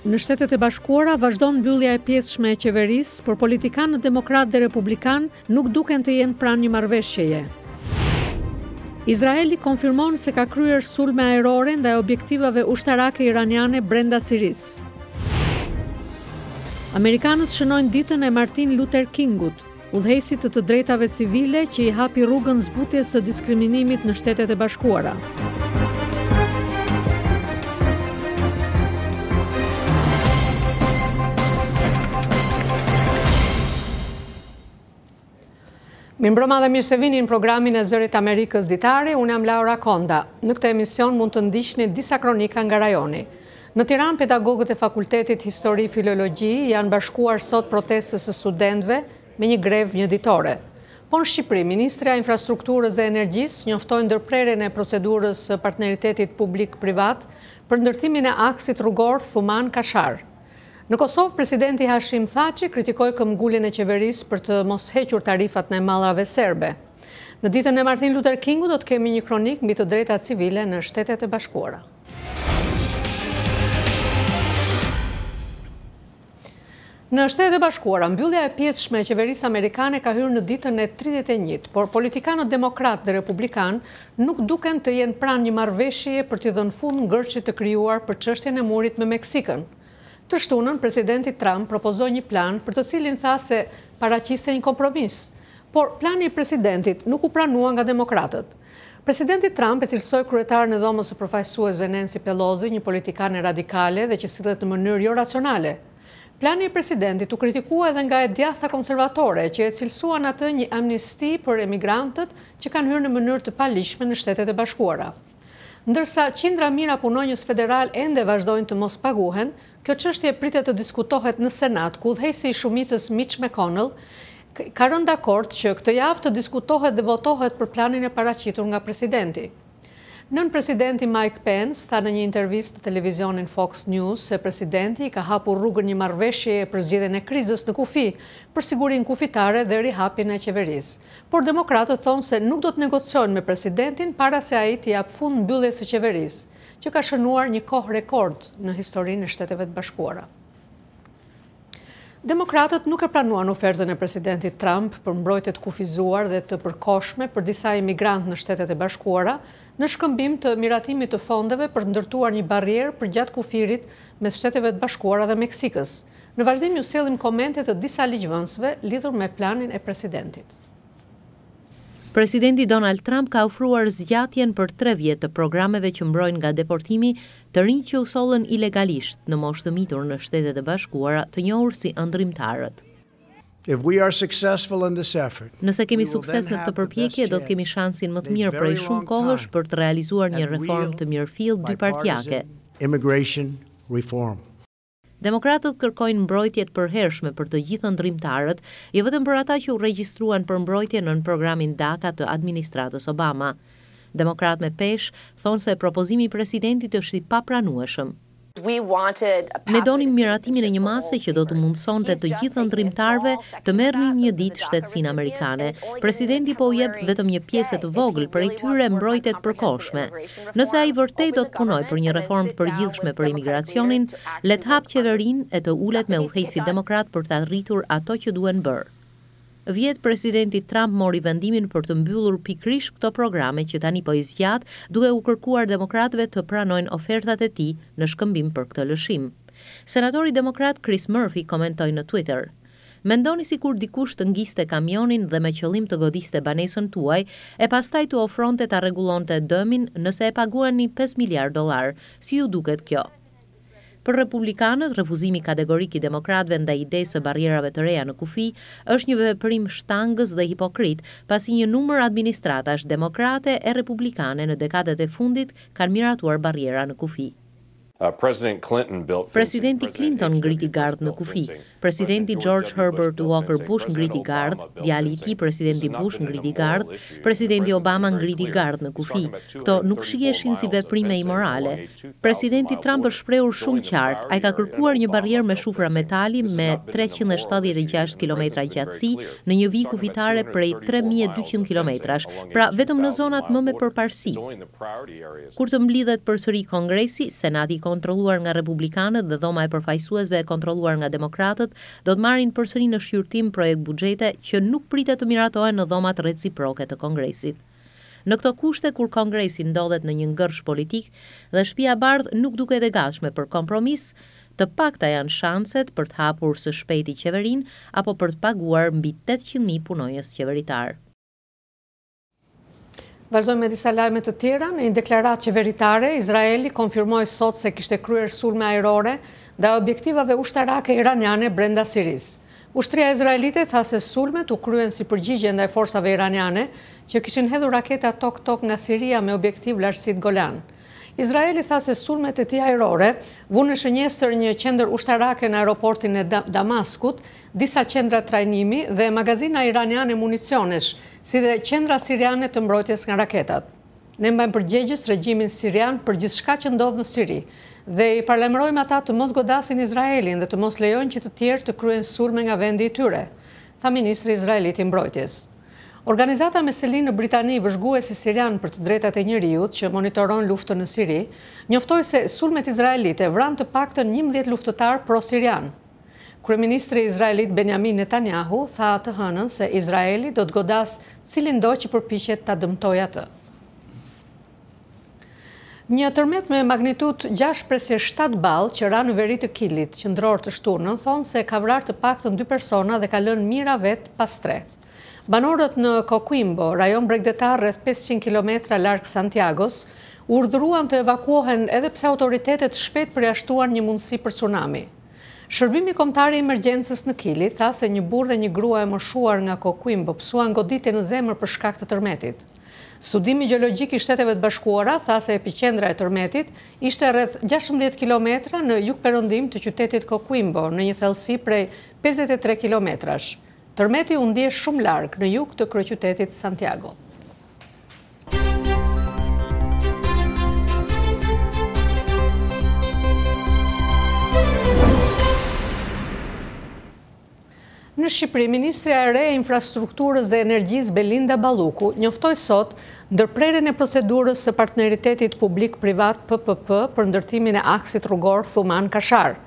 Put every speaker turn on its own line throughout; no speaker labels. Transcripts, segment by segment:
Në Shtetet e Bashkuara vazhdon mbyllja e pjesëshme e qeverisë, por politikanët demokrat dhe republikan nuk duken të jenë pranë një marrëveshjeje. Izraeli konfirmon se ka kryer sulme ajrore ndaj objektivave ushtarake iraniane brenda Sirisë. Amerikanët shënojnë ditën e Martin Luther Kingut, udhëheqësit të drejtave civile që i hapi rrugën zbutjes së diskriminimit në Shtetet e Bashkuara. Mirëmbrëma dhe mirë se vini në programin e Zërit Amerikës Ditari, unë jam Laura Konda. Në këtë emision mund të ndiqni disa kronika nga rajoni. Në Tiranë, pedagogët e Fakultetit Histori Filologji janë bashkuar sot protestës së studentëve me një grevë njëditore. Po në Shqipëri, Ministrja e Infrastrukturës dhe Energjisë njoftoi ndërprerjen e procedurës së partneritetit publik-privat për ndërtimin e aksit rrugor Thuman-Kashar. Në Kosovë, presidenti Hashim Thaçi kritikoi këmbguljen e qeverisë për të mos hequr tarifat në mallrave serbe. Në ditën e Martin Luther Kingut do të kemi një kronik mbi të drejtat civile në Shtetet e Bashkuara. Në Shtetet e Bashkuara, mbyllja e pjesëshme e qeverisë amerikane ka hyrë në ditën e 31, por politikanët demokrat dhe republikan nuk duken të jenë pranë një marrëveshjeje për t'i dhënë fund ngërçit të krijuar për çështjen e murit me Meksikën. Të shtunën, presidenti Trump propozoi një plan për të cilin tha se paraqiste një kompromis, por plani i presidentit nuk u pranua nga demokratët. Presidenti Trump e cilësoi kryetaren e dhomës së përfaqësuesve Nancy Pelosi, një politikane radikale dhe që sillet në mënyrë jo racionale. Plani i presidentit u kritikua edhe nga e djathta konservatore, që e cilësuan atë një amnisti për emigrantët që kanë hyrë në mënyrë të paligjshme në Shtetet e Bashkuara. Ndërsa qindra mijëra punonjës federal ende vazhdojnë të mos paguhen, kjo çështje pritet të diskutohet në Senat, ku udhëheqësi i shumicës Mitch McConnell ka rënë dakord që këtë javë të diskutohet dhe votohet për planin e paraqitur nga presidenti. Nën presidenti Mike Pence tha në një intervistë në televizionin Fox News se presidenti ka hapur rrugën një marrëveshjeje për zgjedhjen e krizës në kufi, për sigurinë kufitare dhe rihapjen e qeverisë. Por demokratët thonë se nuk do të negociojnë me presidentin para se ai t'i jap fund mbylljes së qeverisë, që ka shënuar një kohë rekord në historinë e Shteteve të Bashkuara. Demokratët nuk e pranuan ofertën e presidentit Trump për mbrojtje të kufizuar dhe të përkohshme për disa imigrantë në Shtetet e Bashkuara, në shkëmbim të miratimit të fondeve për të ndërtuar një barrierë për gjatë kufirit mes Shteteve të Bashkuara dhe Meksikës. Në vazhdim ju sjellim komente të disa ligjvënësve lidhur me planin e presidentit.
Presidenti Donald Trump ka ofruar zgjatjen për 3 vjet të programeve që mbrojnë nga deportimi të rinj që u sollën ilegalisht në moshë të mitur në Shtetet e Bashkuara, të njohur si ëndrrimtarët. Nëse kemi sukses në këtë përpjekje, do të kemi shansin më të mirë prej shumë kohësh për të realizuar një reformë të mirëfillt dypartjake. Demokratët kërkojnë mbrojtje të përhershme për të gjithë ëndrrimtarët, jo vetëm për ata që u regjistruan për mbrojtje në programin DACA të administratës Obama. Demokratë me peshë thonë se propozimi i presidentit është i papranueshëm. Ne donim miratimin e një mase që do të mundsonte të gjithë ëndrrimtarëve të merrnin një ditë shtetësinë amerikane. Presidenti po u jep vetëm një pjesë të vogël prej tyre mbrojtje të përkohshme. Nëse ai vërtet do të punojë për një reformë të përgjithshme për imigracionin, le të hap qeverinë e të ulet me udhëheqësit demokrat për të arritur ato që duhen bërë. Vjet presidenti Trump mori vendimin për të mbyllur pikërisht këto programe që tani po i zgjat, duke u kërkuar demokratëve të pranojnë ofertat e tij në shkëmbim për këtë lëshim. Senatori demokrat Chris Murphy komentoi në Twitter: "Mendoni sikur dikush të ngiste kamionin dhe me qëllim të godiste banesën tuaj e pastaj t'u ofronte ta rregullonte dëmin nëse e paguani $5 miliardë. Si ju duket kjo?" Për republikanët, refuzimi kategorik i demokratëve ndaj idesë së barrierave të reja në kufi është një veprim shtangës dhe hipokrit, pasi një numër administratash demokrate e republikane në dekadet e fundit kanë miratuar barriera në kufi. Presidenti Clinton ngriti gardh në kufi. Presidenti George Herbert Walker Bush ngriti gardh, djali i tij presidenti Bush ngriti gardh, presidenti Obama ngriti gardh në kufi. Këto nuk shiheshin si veprime imorale. Presidenti Trump është shprehur shumë qartë. Ai ka kërkuar një barrierë me shufra metali me 376 kilometra gjatësi në një vijë kufitare prej 3200 kilometrash, pra vetëm në zonat më me përparësi. Kur të mblidhet përsëri Kongresi, Senati kontrolluar nga republikanët dhe dhoma e përfaqësuesve e kontrolluar nga demokratët do të marrin përsëri në shqyrtim projekt buxhete që nuk pritet të miratohen në dhomat reciproke të Kongresit. Në këto kushte, kur Kongresi ndodhet në një ngërsh politik dhe Shtëpia e Bardhë nuk duket e gatshme për kompromis, të pakta janë shanset për të hapur së shpejti qeverinë apo për të paguar mbi 800.000 punonjës qeveritar.
Vazhdojmë me disa lajme të tjera. Në një deklaratë qeveritare, Izraeli konfirmoi sot se kishte kryer sulme ajrore ndaj objektivave ushtarake iraniane brenda Sirisë. Ushtria izraelite tha se sulmet u kryen si përgjigje ndaj forsave iraniane që kishin hedhur raketa tok-tok nga Siria me objektiv lartësitë Golan. Izraeli tha se sulmet e tij ajrore vunë në shënjestër një qendër ushtarake në aeroportin e Damaskut, disa qendra trajnimi dhe magazina iraniane municionesh, si dhe qendra siriane të mbrojtjes nga raketat. Ne mbajmë përgjegjës regjimin sirian për gjithçka që ndodh në Siri dhe i paralajmërojmë ata të mos godasin Izraelin dhe të mos lejojnë që të tjerë të kryejnë sulme nga vendi i tyre, tha ministri izraelit i mbrojtjes. Organizata Meselin në Britani, vëzhguesi sirian për të drejtat e njerëzit që monitoron luftën në Siri, njoftoi se sulmet izraelite vranë të paktën 11 luftëtar pro-sirian. Kryeministri izraelit Benjamin Netanyahu tha të hënën se Izraeli do të godas cilindoj që përpiqet ta dëmtojë atë. Një tërmet me magnitudë 6.7 ball që ra në veri të Kilit, qendror të shtunën, thonë se ka vrarë të paktën 2 persona dhe ka lënë mijëra vet pas 3. Banorët në Coquimbo, rajon bregdetar rreth 500 km larg Santiagos, urdhëruan të evakuohen edhe pse autoritetet shpejt përjashtuan një mundësi për tsunami. Shërbimi kombëtar i emergjencës në Kili tha se një burrë dhe një grua e moshuar nga Coquimbo psuan goditje në zemër për shkak të tërmetit. Studimi gjeologjik i Shteteve të Bashkuara tha se epiqendra e tërmetit ishte rreth 16 km në jugperëndim të qytetit Coquimbo, në një thellësi prej 53 kilometrash. Tërmeti u ndje shumë larg në jug të kryeqytetit Santiago. Në Shqipëri, Ministrja e Re e Infrastrukturës dhe Energjisë Belinda Balluku njoftoi sot ndërprerjen e procedurës së partneritetit publik-privat PPP për ndërtimin e aksit rrugor Thuman-Kashar.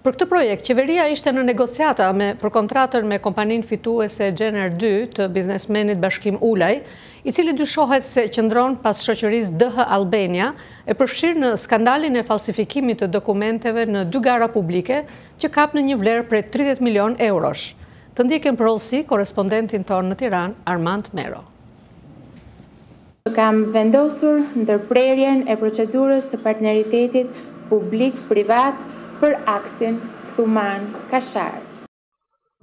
Për këtë projekt, qeveria ishte në negociata për kontratën me kompaninë fituese Janar 2 të biznesmenit Bashkim Ulaj, i cili dyshohet se qëndron pas shoqërisë DH Albania e përfshirë në skandalin e falsifikimit të dokumenteve në 2 gara publike që kap në një vlerë prej 30 milion eurosh. Të ndjekim për hollësi korespondentin tonë në Tiranë, Armand Mero.
Kam vendosur ndërprerjen e procedurës së partneritetit publik-privat për aksin Thuman-Kashar.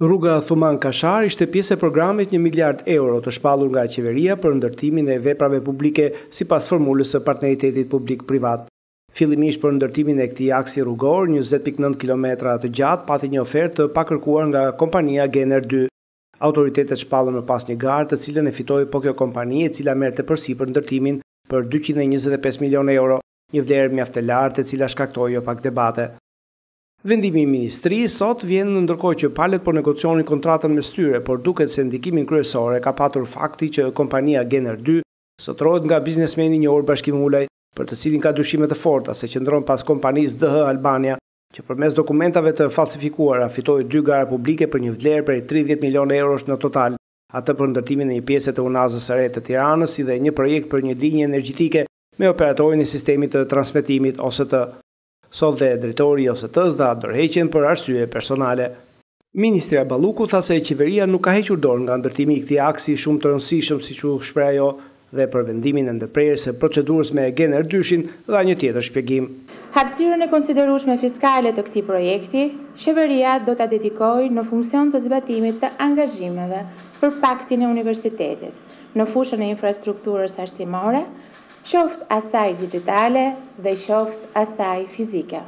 Rruga Thuman-Kashar ishte pjesë e programit 1 miliard euro të shpallur nga qeveria për ndërtimin e veprave publike sipas formulës së partneritetit publik-privat. Fillimisht për ndërtimin e këtij aksi rrugor, 20.9 km të gjatë, pati një ofertë të pakërkuar nga kompania Janar 2. Autoritetet shpallën më pas një garë të cilën e fitoi po kjo kompani, e cila merrte përsipër ndërtimin për 225 milion euro, një vlerë mjaft e lartë e cila shkaktoi jo pak debate. Vendimi i ministrisë sot vjen ndërkohë që palët po negocionin kontratën mes tyre, por duket se ndikimin kryesor ka patur fakti që kompania Janar 2 sotrohet nga biznesmeni i njohur Bashkim Ulaj, për të cilin ka dyshime të forta se qëndron pas kompanisë DH Albania, që përmes dokumentave të falsifikuara fitoi 2 gara publike për një vlerë prej 30 milion eurosh në total, atë për ndërtimin e një pjese të unazës së re të Tiranës, si dhe një projekt për një linjë energjetike me operatorin e sistemit të transmetimit OST. Sot dhe drejtori i OST-s dha dorëheqjen për arsye personale. Ministrja Balluku tha se qeveria nuk ka hequr dorë nga ndërtimi i këtij aksi shumë të rëndësishëm, siç u shpreh ajo, dhe për vendimin e ndërprerjes së procedurës me Janar 2-shin dha një tjetër shpjegim.
Hapësirën e konsiderueshme fiskale të këtij projekti, qeveria do ta dedikojë në funksion të zbatimit të angazhimeve për paktin e universitetit, në fushën e infrastrukturës arsimore, qoftë asaj digjitale dhe qoftë asaj fizike.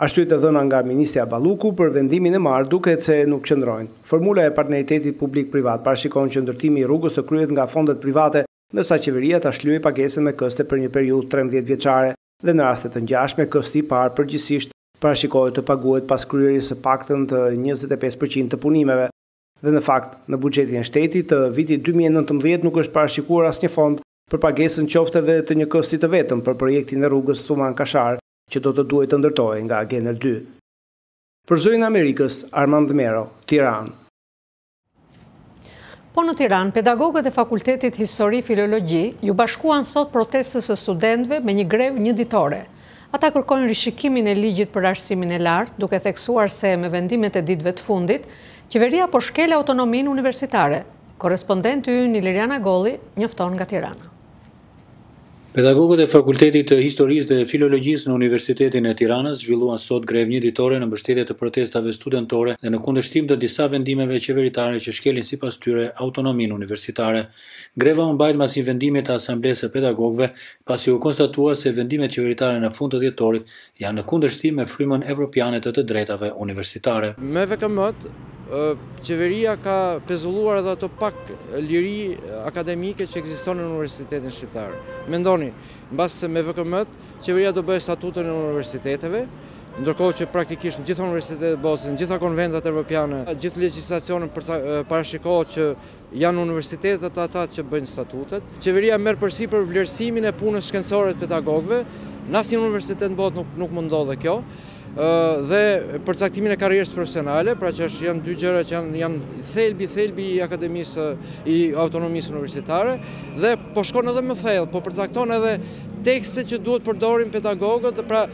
Arsyet e dhëna nga ministrja Balluku për vendimin e marrë duket se nuk qëndrojnë. Formula e partneritetit publik-privat parashikon që ndërtimi i rrugës të kryhet nga fondet private, ndërsa qeveria ta shlyejë pagesën me këste për një periudhë 13 vjeçare dhe në raste të ngjashme kësti i parë përgjithsisht parashikohet të paguhet pas kryerjes së paktën të 25% të punimeve. Dhe në fakt, në buxhetin e shtetit të vitit 2019 nuk është parashikuar asnjë fond për pagesën qoftë edhe të një kosti të vetëm për projektin e rrugës Thuman-Kashar, që do të duhet të ndërtohej nga Genel 2. Për Zërin e Amerikës, Armand Mero, Tiranë.
Po në Tiranë, pedagogët e Fakultetit Histori Filologji ju bashkuan sot protestës së studentëve me një grevë një ditore. Ata kërkojnë rishikimin e ligjit për arsimin e lartë, duke theksuar se me vendimet e ditëve të fundit, qeveria po shkel autonominë universitare. Korrespondenti ynë Iliriana Golli njofton nga Tirana.
Pedagogët e Fakultetit të Historisë dhe Filologjisë në Universitetin e Tiranës zhvilluan sot grevë një ditore në mbështetje të protestave studentore dhe në kundërshtim të disa vendimeve qeveritare që shkelin sipas tyre autonominë universitare. Greva u mbajt mbas një vendimi të Asamblesë së Pedagogëve, pasi u konstatua se vendimet qeveritare në fund të dhjetorit janë në kundërshtim me frymën evropiane të drejtave universitare.
Me VKM-t, qeveria ka pezulluar edhe ato pak liri akademike që ekziston në Universitetin Shqiptar. Mendoni, mbas se me VKM-t, qeveria do bëjë statutën e universiteteve, ndërkohë që praktikisht në gjitha universitetet botës, në gjitha konventat evropiane, gjithë legjislacionin parashikohet që janë universitetet ata që bëjnë statutet. Qeveria merr përsipër vlerësimin e punës shkencore të pedagogëve, në asnjë universitet në botë nuk mund ndodhe kjo. Dhe përcaktimin e karrierës profesionale, pra që janë dy gjëra që janë thelbi i akademisë i autonomisë universitare, dhe po shkon edhe më thellë, po përcakton edhe tekste që duhet përdorin pedagogët, pra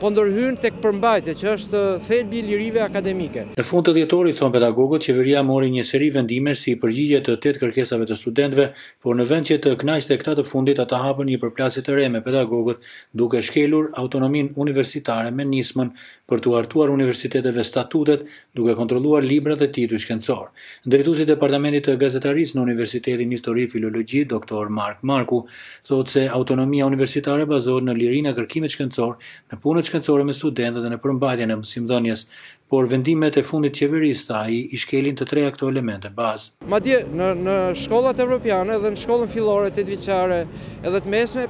po ndërhyn tek përmbajtja, që është thelbi i lirive akademike.
Në fund të dhjetorit, thon pedagogët, qeveria mori një seri vendimesh si përgjigje të 8 kërkesave të studentëve, por në vend që të kënaqte këta të fundit, ata hapën një përplasje të re me pedagogët, duke shkelur autonominë universitare me nismën për të hartuar universiteteve statutet, duke kontrolluar librat dhe tituj shkencor. Drejtuesi i Departamentit të Gazetarisë në Universitetin Histori Filologji, Dr. Mark Marku, thotë se autonomia universitare bazohet në lirinë e kërkimit shkencor, në punët shkencore me studentët dhe në përmbajtjen e mësimdhënies, por vendimet e fundit qeverisë i shkelin të treja këto elemente bazë.
Madje në shkollat evropiane dhe në shkollën fillore, 8-vjeçare edhe të mesme,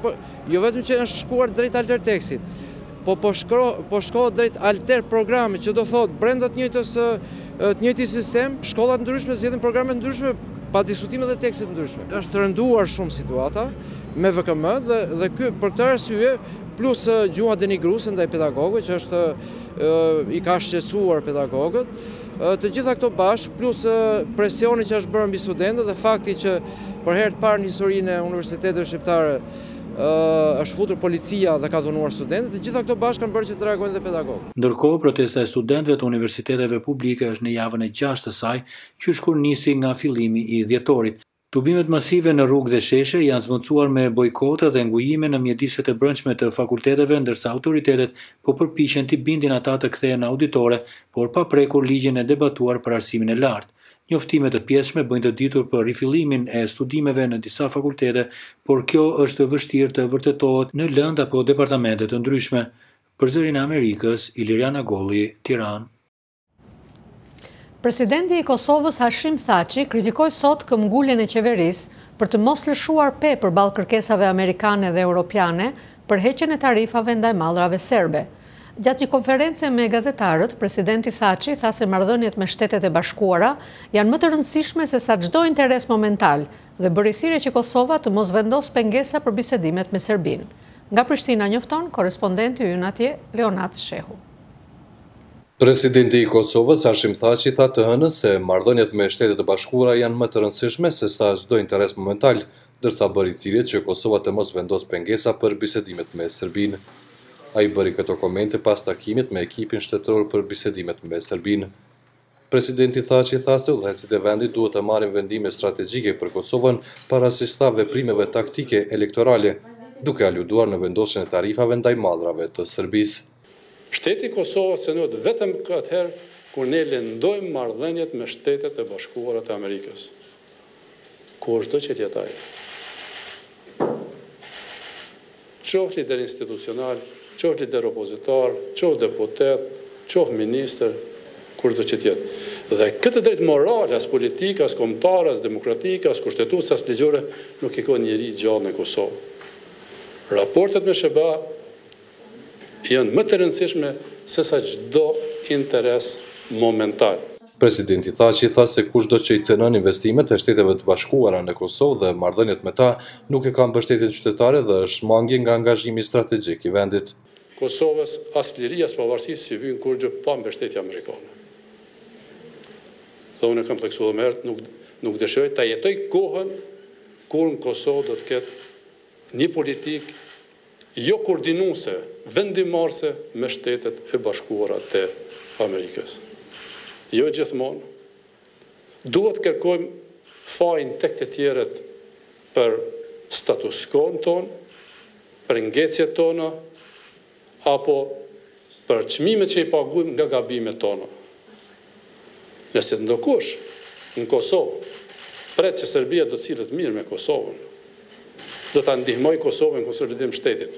jo vetëm që është shkuar drejt alter tekstit, po shkohet drejt alter programit, që do thotë brenda të njëjtit sistem, shkollat ndryshme zgjedhin programe ndryshme pa diskutime dhe tekste ndryshme. Është rënduar shumë situata me VKM dhe ky për këtë arsye plus gjuha denigruese ndaj pedagogëve që është i ka shqetësuar pedagogët. Të gjitha këto bashkë plus presioni që është bërë mbi studentët dhe fakti që për herë të parë në historinë e universiteteve shqiptare është futur policia dhe ka dhunuar studentët, të gjitha këto bashkë kanë bërë që të reagojnë dhe pedagogët.
Ndërkohë, protesta e studentëve të universiteteve publike është në javën e 6 të saj, që kur nisi nga fillimi i dhjetorit. Tubimet masive në rrugë dhe sheshe janë zvendosur me bojkote dhe ngujime në mjediset e brendshme të fakulteteve, ndërsa autoritetet po përpiqen t'i bindin ata të kthehen auditore, por pa prekur ligjin e debatuar për arsimin e lartë. Njoftimet të pjesshme bëjnë të ditur për rifillimin e studimeve në disa fakultete, por kjo është vështirë të vërtetohet në lëndë apo departamente të ndryshme. Për Zërin e Amerikës, Iliriana Golli, Tiranë.
Presidenti i Kosovës Hashim Thaçi kritikoi sot këmbguljen e qeverisë për të mos lëshuar përballë kërkesave amerikane dhe europiane për heqjen e tarifave ndaj mallrave serbe. Gjatë një konference me gazetarët, presidenti Thaçi tha se marrëdhëniet me Shtetet e Bashkuara janë më të rëndësishme se sa çdo interes momental dhe bëri thirrje që Kosova të mos vendos pengesa për bisedimet me Serbinë. Nga Prishtina njofton korrespondenti ynë atje, Leonat Shehu.
Presidenti i Kosovës, Hashim Thaçi, tha të hënës se marrëdhëniet me Shtetet e Bashkuara janë më të rëndësishme se sa çdo interes momental, ndërsa bëri thirrje që Kosova të mos vendos pengesa për bisedimet me Serbinë. Ai bëri këto komente pas takimit me ekipin shtetëror për bisedimet me Serbinë. Presidenti Thaçi tha se udhëheqësit e vendit duhet të marrin vendime strategjike për Kosovën paraqësista veprimeve taktike elektorale, duke aluduar në vendosjen e tarifave ndaj mallrave të Serbisë.
Shteti i Kosovës synohet vetëm atëherë kur ne lëndojmë marrëdhëniet me Shtetet e Bashkuara të Amerikës. Kur çdo që tjetë ai. Qoftë lider institucional, qoftë lider opozitar, qoftë deputet, qoftë ministër, kurdo që tjetë. Dhe këtë drejt moral, as politik, as kombëtar, as demokratik, as kushtetues, as ligjore, nuk i ka njeri gjallë në Kosovë. Raportet me SBA janë më të rëndësishme se sa çdo interes momental.
Presidenti Thaçi tha se kushdo që i cënon investimet e Shteteve të Bashkuara në Kosovë dhe marrëdhëniet me ta nuk e kanë mbështetjen qytetare dhe është mangje nga angazhimi strategjik i vendit.
Kosovës as liri as pavarësisë si vyn kurrë pa mbështetje amerikane. Dhe unë kam theksuar më herët, nuk dëshiroj ta jetoj kohën kur në Kosovë do të ketë një politikë jo koordinuese, vendimarrëse me Shtetet e Bashkuara të Amerikës. Jo gjithmonë. Duhet kërkojmë fajin tek të tjerët për status quo-n tonë, për ngecjet tona, apo për çmimet që i paguajmë nga gabimet tona. Nëse ndokush në Kosovë pret që Serbia do të sillet mirë me Kosovën, do ta ndihmoj Kosovën në konsolidim shtetit,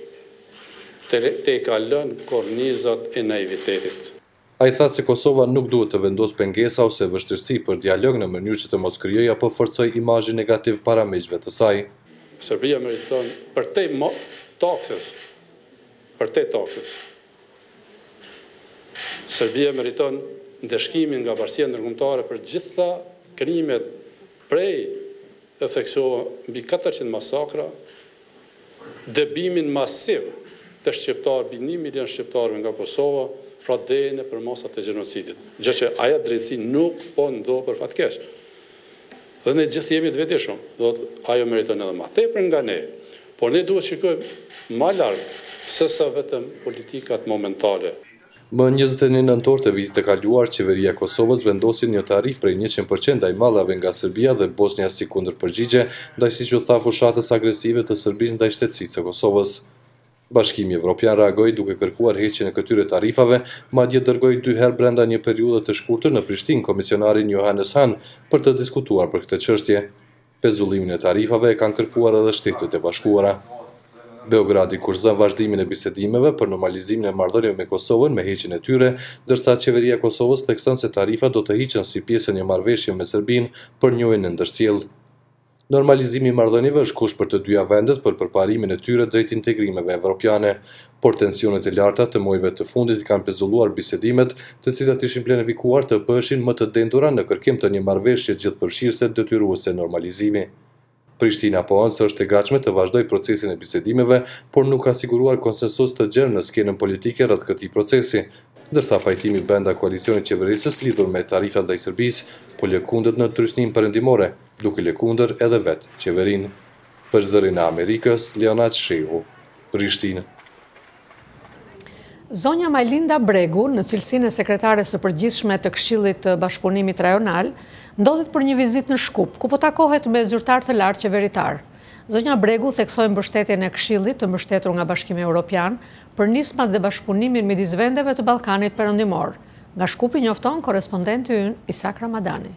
te i ka lënë kornizat e naivitetit.
Ai tha se Kosova nuk duhet të vendosë pengesa ose vështirësi për dialog në mënyrë që të mos krijojë apo forcojë imazhin negativ para miqve të saj.
Serbia meriton për te taksës. Serbia meriton ndeshkimin nga varësia ndërkombëtare për gjitha krimet prej e theksova mbi 400 masakra, dëbimin masiv të shqiptarë, mbi 1 milion shqiptarëve nga Kosova, pra deri në për masat e gjenocidit. Gjë që aja drejtësi nuk po ndo për fatkeq. Dhe ne gjithë jemi të vetëshëm, do të ajo meriton edhe më tepër nga ne, por ne duhet shikojmë më larg se sa vetëm politikat momentale.
Më 21 nëntor të vitit të kaluar, qeveria e Kosovës vendosi një tarif prej 100% ndaj mallave nga Serbia dhe Bosnia si kundërpërgjigje ndaj siç u tha fushatës agresive të Serbisë ndaj shtetësisë së Kosovës. Bashkimi Evropian reagoi duke kërkuar heqjen e këtyre tarifave, madje dërgoi 2 herë brenda një periudhe të shkurtër në Prishtinë komisionarin Johannes Hahn për të diskutuar për këtë çështje. Pezullimin e tarifave e kanë kërkuar edhe Shtetet e Bashkuara. Beogradi kurzon vazhdimin e bisedimeve për normalizimin e marrëdhënieve me Kosovën me heqjen e tyre, ndërsa qeveria e Kosovës thekson se tarifat do të hiqen si pjesë e një marrëveshje me Serbinë për njojën e ndërsjellë. Normalizimi i marrëdhënieve është kusht për të dyja vendet për përparimin e tyre drejt integrimeve evropiane, por tensionet e larta të muajve të fundit kanë pezulluar bisedimet, të cilat ishin planifikuar të bëheshin më të dendura në kërkim të një marrëveshje gjithëpërfshirëse detyruese normalizimi. Prishtina po ënë se është e gatshme të vazhdojë procesin e bisedimeve, por nuk ka siguruar konsensus të gjerë në skenën politike rreth këtij procesi, ndërsa pajtimi brenda koalicionit qeverisës lidhur me tarifat ndaj Serbisë po lëkundet në trysnim perëndimore, duke lëkundër edhe vetë qeverinë. Për Zërin e Amerikës, Leonard Shehu, Prishtinë.
Zonja Majlinda Bregu, në cilësinë e sekretares së përgjithshme të Këshillit të Bashkëpunimit Rajonal, ndodhet për një vizitë në Shkup, ku po takohet me zyrtar të lartë qeveritar. Zonja Bregu theksoi mbështetjen e Këshillit të mbështetur nga Bashkimi Evropian për nismat dhe bashkëpunimin midis vendeve të Ballkanit Perëndimor. Nga Shkupi njofton korrespondenti ynë Isak Ramadani.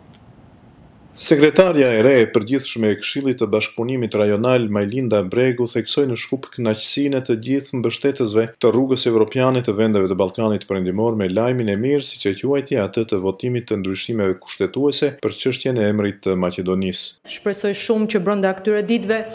Sekretarja e re e përgjithshme e Këshillit të Bashkëpunimit Rajonal, Majlinda Bregu, theksoi në Shkup kënaqësinë e të gjithë mbështetësve të rrugës evropiane të vendeve të Ballkanit Perëndimor me lajmin e mirë, siç e quajti atë të votimit të ndryshimeve kushtetuese për çështjen e emrit të Maqedonisë.
Shpresoj shumë që brenda këtyre ditëve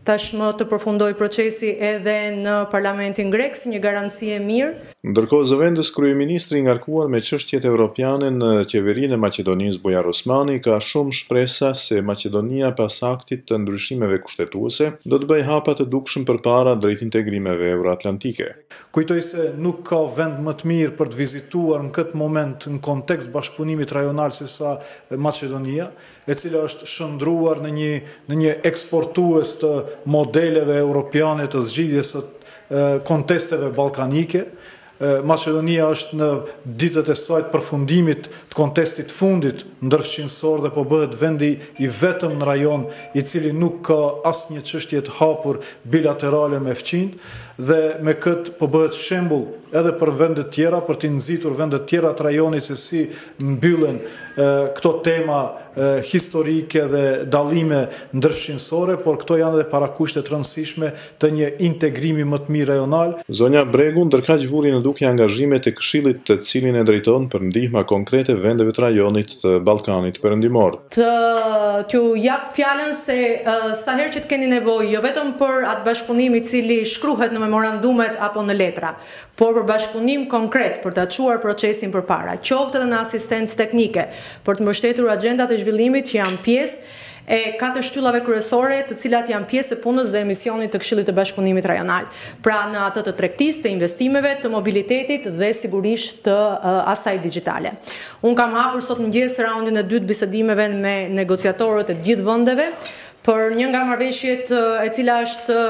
tashmë të përfundoj procesi edhe në Parlamentin grek si një garanci e mirë.
Ndërkohë zëvendës kryeministri ngarkuar me çështjet evropiane në qeverinë e Maqedonisë Bujar Osmani ka shumë shpresa se Maqedonia pas aktit të ndryshimeve kushtetuese do të bëjë hapa të dukshëm përpara drejt integrimeve euroatlantike.
Kujtoj se nuk ka vend më të mirë për të vizituar në këtë moment në kontekst bashkëpunimit rajonal se sa Maqedonia, e cila është shndruar në një eksportues të modeleve europiane të zgjidhjes së kontesteve ballkanike. Maqedonia është në ditët e saj të përfundimit të kontestit fundit ndërfshirësor dhe po bëhet vendi i vetëm në rajon i cili nuk ka asnjë çështje të hapur bilaterale me fqinjt dhe me këtë po bëhet shembull edhe për vendet tjera, për të nxitur vendet tjera të rajonit se si mbyllen këto tema historike dhe dallime ndërfshirësore, por këto janë edhe parakushte të rëndësishme të një integrimi më të mirë rajonal.
Zonja Bregu ndërkaq vuri në dukje angazhimet e Këshillit të cilin e drejton për ndihma konkrete vendeve të rajonit të Ballkanit Perëndimor.
T'ju jap fjalën se sa herë që të keni nevojë, jo vetëm për atë bashkëpunim i cili shkruhet në memorandumet apo në letra, por për bashkëpunim konkret për të çuar procesin përpara, qoftë edhe në asistencë teknike, për të mbështetur agjendat e zhvillimit që janë pjesë e 4 shtyllave kryesore, të cilat janë pjesë e punës dhe emisionit të Këshillit të Bashkëpunimit Rajonal. Pra në atë të tregtisë, të investimeve, të mobilitetit dhe sigurisht të asaj digjitale. Unë kam hapur sot mëngjes raundin e dytë bisedimeve me negociatorët e gjithë vendeve për një nga marrëveshjet e cila është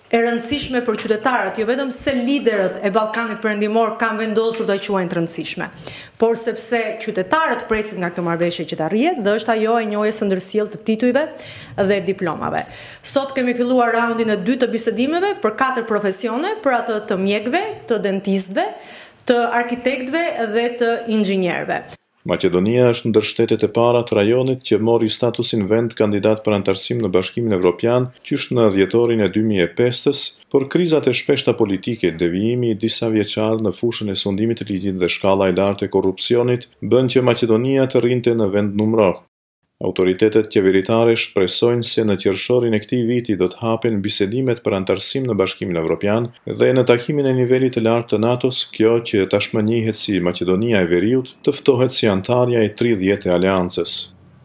e rëndësishme për qytetarët, jo vetëm se liderët e Ballkanit Perëndimor kanë vendosur ta quajnë të rëndësishme, por sepse qytetarët presin nga kjo marrëveshje që të arrihet dhe është ajo e njohjes së ndërsjellë të titujve dhe diplomave. Sot kemi filluar raundin e dytë të bisedimeve për 4 profesione, për atë të mjekëve, të dentistëve, të arkitektëve dhe të inxhinierëve.
Maqedonia është ndër shtetet e para të rajonit që mori statusin vend kandidat për antarësim në Bashkimin Evropian qysh në dhjetorin e 2005-ës, por krizat e shpeshta politike, devijimi i disa vjeçar në fushën e sundimit të ligjit dhe shkalla e lartë e korrupsionit bën që Maqedonia të rrinte në vend numëror. Autoritetet qeveritare shpresojnë se në qershorin e këtij viti do të hapen bisedimet për antarësim në Bashkimin Evropian dhe në takimin e nivelit të lartë të NATO-s, kjo që tashmë njihet si Maqedonia e Veriut, të ftohet si antarja e 30 e aleancës.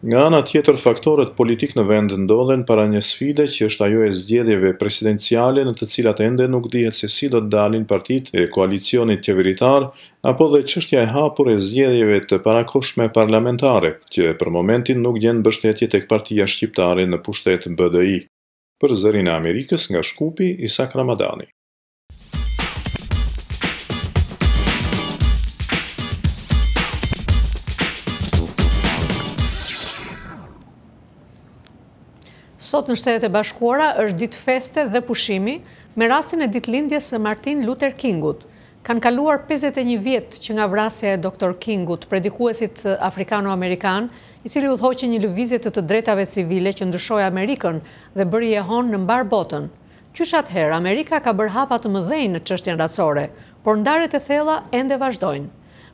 Nga ana tjetër, faktorët politik në vend ndodhen para një sfide që është ajo e zgjedhjeve presidenciale në të cilat ende nuk dihet se si do të dalin partitë e koalicionit qeveritar, apo dhe çështja e hapur e zgjedhjeve të parakohshme parlamentare, që për momentin nuk gjen mbështetje tek partia shqiptare në pushtet BDI. Për Zërin e Amerikës nga Shkupi, Isak Ramadani.
Sot në Shtetet e Bashkuara është ditë feste dhe pushimi me rastin e ditëlindjes së Martin Luther Kingut. Kanë kaluar 51 vjet që nga vrasja e Dr. Kingut, predikuesit afrikano-amerikan, i cili udhëhoqi një lëvizje të drejtave civile që ndryshoi Amerikën dhe bëri jehon në mbar botën. Qysh atëherë Amerika ka bërë hapa të mëdhenj në çështjen racore, por ndarjet e thella ende vazhdojnë.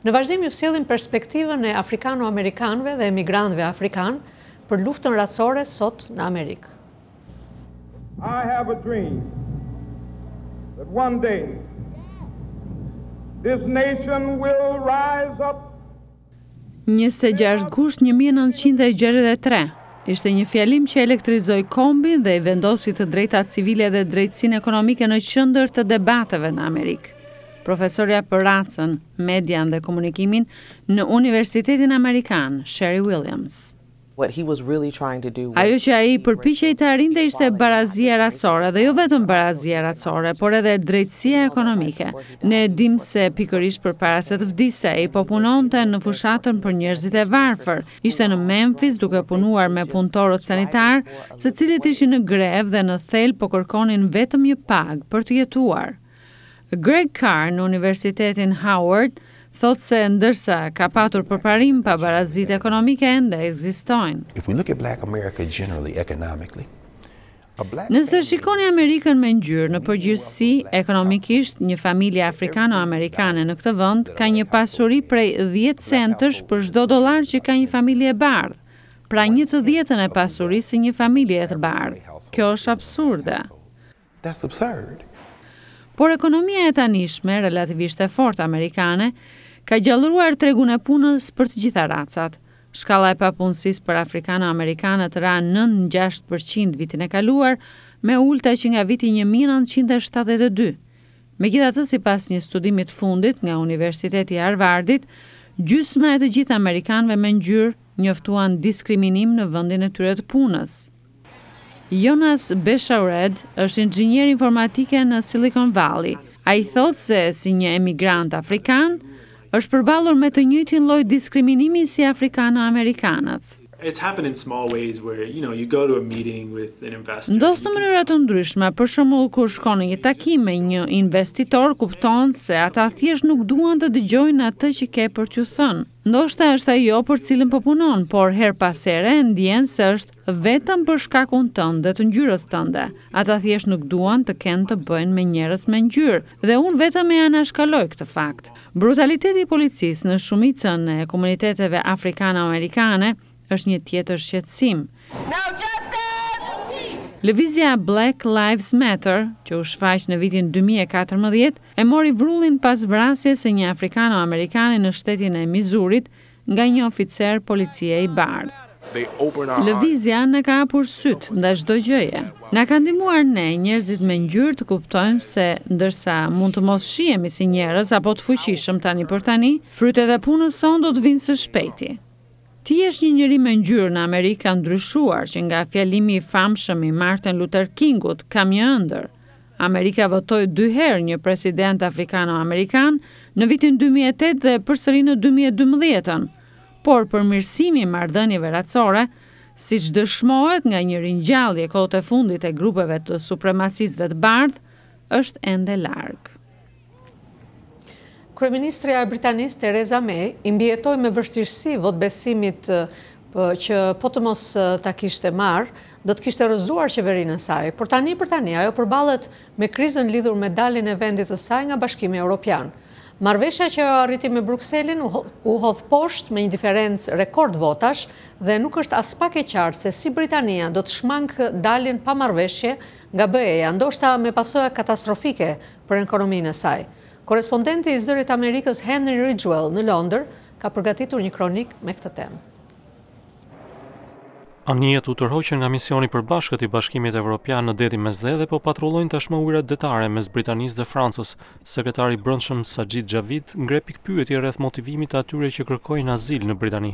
Në vazhdim ju sjellim perspektivën e afrikano-amerikanëve dhe emigrantëve afrikan për luftën racore sot në Amerikë.
I have a dream that one day this nation will rise up.
26 gusht 1963 ishte një fjalim që elektrizoi kombin dhe i vendosi të drejtat civile dhe drejtësinë ekonomike në qendër të debateve në Amerikë. Profesorja për racën, median dhe komunikimin në Universitetin Amerikan, Sherry Williams. Ajo që ai përpiqej të arrinte ishte barazia racore dhe jo vetëm barazia racore, por edhe drejtësia ekonomike. Ne dim se pikërisht përpara se të vdiste, ai po punonte në fushatën për njerëzit e varfër. Ishte në Memphis duke punuar me punëtorët sanitar, se cilët ishin në grevë dhe në thelb po kërkonin vetëm një pagë për të jetuar. Greg Carr në Universitetin Howard thot se ndërsa ka patur përparim pa barazitë ekonomike ende ekzistojnë. Nëse shikoni Amerikën me ngjyrë në përgjithësi, ekonomikisht, një familje afrikano-amerikane në këtë vend ka një pasuri prej 10 centësh për çdo dollar që ka një familje e bardhë. Pra 1/10 e pasurisë së një familje të bardhë. Kjo është absurde. Por ekonomia e tanishme, relativisht e fortë amerikane, ka gjallëruar tregun e punës për të gjitha racat. Shkalla e papunësisë për afrikano-amerikanët ra 9.6% vitin e kaluar, me ulta që nga viti 1972. Megjithatë, sipas një studimi të fundit nga Universiteti i Harvardit, gjysma e të gjithë amerikanëve me ngjyrë njoftuan diskriminim në vendin e tyre të punës. Jonas Beshaured është inxhinier informatike në Silicon Valley. Ai thotë se si një emigrant afrikan është përballur me të njëjtin lloj diskriminimi si afrikano-amerikanët. Ndodh në mënyra të ndryshme, për shembull kur shkon në një takim me një investitor, kupton se ata thjesht nuk duan të dëgjojnë atë që ke për t'ju thënë. Ndoshta është ajo për cilën po punon, por her pas here ndjen se është vetëm për shkakun tënd dhe të ngjyrës tënde. Ata thjesht nuk duan të kenë të bëjnë me njerëz me ngjyrë dhe unë vetëm e anashkaloj këtë fakt. Brutaliteti i policisë në shumicën e komuniteteve afrikano-amerikane është një tjetër shqetësim. Lëvizja Black Lives Matter, që u shfaq në vitin 2014, e mori vrullin pas vrasjes së një afrikano-amerikane në shtetin e Missourit nga një oficer policie i bardhë. Lëvizja në ka hapur syt ndaj çdo gjëje. Na ka ndihmuar ne, njerëzit me ngjyrë, të kuptojmë se ndërsa mund të mos shihemi si njerëz apo të fuqishëm tani për tani, frytet e punës son do të vinë së shpejti. Ti je një njeri me ngjyrë në Amerikë ka ndryshuar që nga fjalimi i famshëm i Martin Luther Kingut, kam një ëndër. Amerika votoi 2 herë një president afrikano-amerikan në vitin 2008 dhe përsëri në 2012. Por përmirësimi i marrëdhënieve racore, siç dëshmohet nga një ringjallje kohët e fundit e grupeve të supremacistëve të bardhë, është ende larg.
Kryeministrja e Britanisë Theresa May i mbijetoi me vështirësi votbesimit që po të mos ta kishte marrë, do të kishte rrëzuar qeverinë e saj. Por tani ajo përballet me krizën lidhur me daljen e vendit të saj nga Bashkimi Evropian. Marrëveshja që arriti me Brukselin u hodh poshtë me një diferencë rekord votash dhe nuk është as pak e qartë se si Britania do të shmangë daljen pa marrëveshje nga BE-ja, ndoshta me pasoja katastrofike për ekonominë e saj. Korespondenti i Zërit Amerikës Henry Ridgwell në Londër ka përgatitur një kronik me këtë temë.
Anijet u tërhoqën nga misioni përbashkët i Bashkimit Evropian në detin mesdhedhe, po patrullojnë tashmë ujërat detare mes Britanisë dhe Francës. Sekretari i Brendshëm Sajid Javid ngre pikpyetje rreth motivimit të atyre që kërkojnë azil në Britani.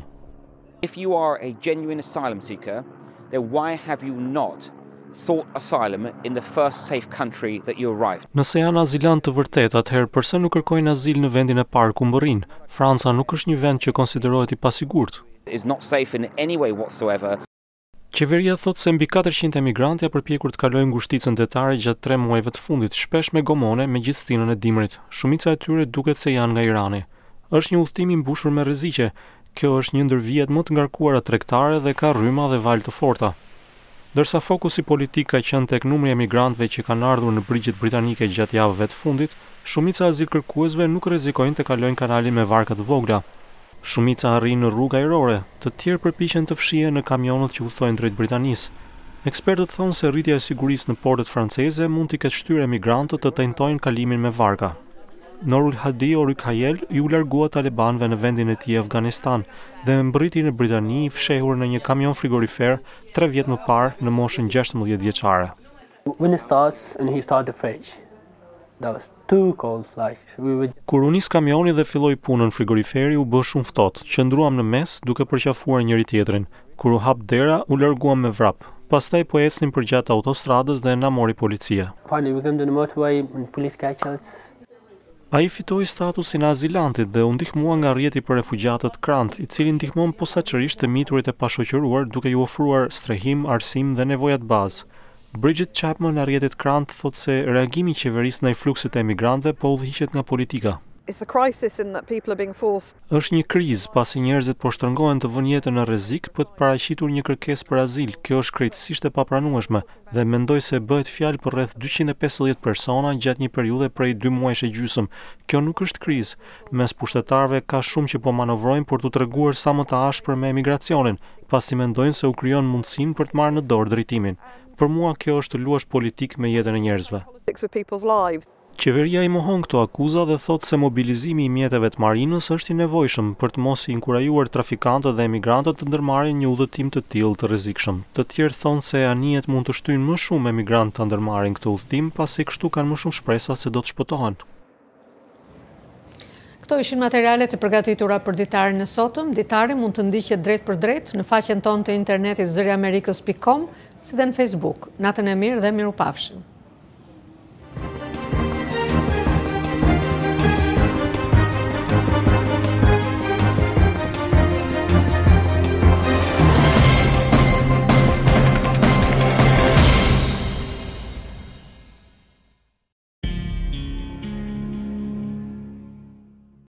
If you are a genuine asylum seeker, then why have you not sought asylum in the first safe country that you arrived?
Nëse janë azilant të vërtet, atëherë pse nuk kërkojnë azil në vendin e parë ku mbërrin? Franca nuk është një vend që konsiderohet i pasigurt.
Is not safe in any way whatsoever.
Qeveria thot se mbi 400 emigrantë përpjekur të kalojnë ngushticën detare gjatë 3 muajve të fundit, shpesh me gomone me gjithë stinën e dimrit. Shumica e tyre duket se janë nga Irani. Është një udhëtim i mbushur me rreziqe. Kjo është një ndër vijet më të ngarkuara tregtare dhe ka rryma dhe valë të forta. Ndërsa fokusi politik ka qenë tek numri i emigrantëve që kanë ardhur në brigjet britanike gjatë javëve të fundit, shumica azilkërkuesve nuk rrezikojnë të kalojnë kanalin me varka të vogla. Shumica arrin në rrugë ajrore, të tjerë përpiqen të fshihen në kamionët që udhtojnë drejt Britanisë. Ekspertët thonë se rritja e sigurisë në portet franceze mund t'i ketë shtyrë emigrantët të tentojnë kalimin me varka. Norul Hadi Orykhayel u largua talibanëve në vendin e tij në Afganistan dhe mbriti në Britani i fshehur në një kamion frigorifer 3 vjet më parë në moshën 16 vjeçare.
When it starts and he started the fridge. That was too cold, like
Kur u nis kamioni dhe filloi punën frigoriferi, u bë shumë ftohtë. Qëndruam në mes duke përqafuar njëri tjetrin. Kur u hap dera, u larguam me vrap. Pastaj po ecnim përgjatë autostradës dhe na mori policia.
Finally we came to the motorway and police catch us.
Ai fitoi statusin e azilantit dhe u ndihmua nga rrjeti për refugjatët Krant, i cili ndihmon posaçërisht të miturit e pashoqëruar duke ju ofruar strehim, arsim dhe nevojat bazë. Bridget Chapman, rrjetit Krant, thot se reagimi i qeverisë ndaj fluksit të emigrantëve po udhëhiqet nga politika. Është një krizë pasi njerëzit po shtrëngohen të vënë jetën në rrezik për të paraqitur një kërkesë për azil. Kjo është krejtësisht e papranueshme dhe mendoj se bëhet fjalë për rreth 250 persona gjatë një periudhe prej 2 muajsh e gjysmë. Kjo nuk është krizë. Mes pushtetarëve ka shumë që po manovrojnë për t'u treguar sa më të ashpër me emigracionin, pasi mendojnë se u krijon mundësinë për të marrë në dorë drejtimin. Për mua kjo është luash politik me jetën e njerëzve. Qeveria i mohon këto akuza dhe thot se mobilizimi i mjeteve të marinës është i nevojshëm për të mos i inkurajuar trafikantët dhe emigrantët të ndërmarrin një udhëtim të tillë të rrezikshëm. Të tjerë thonë se anijet mund të shtyjnë më shumë emigrantë të ndërmarrin këtë udhëtim, pasi kështu kanë më shumë shpresa se do të shpëtohen.
Këto ishin materialet e përgatitura për ditarin e sotëm. Ditari mund të ndiqet drejt për drejt në faqen tonë të internetit zëriamerikës.com, si dhe në Facebook. Natën e mirë dhe mirupafshim.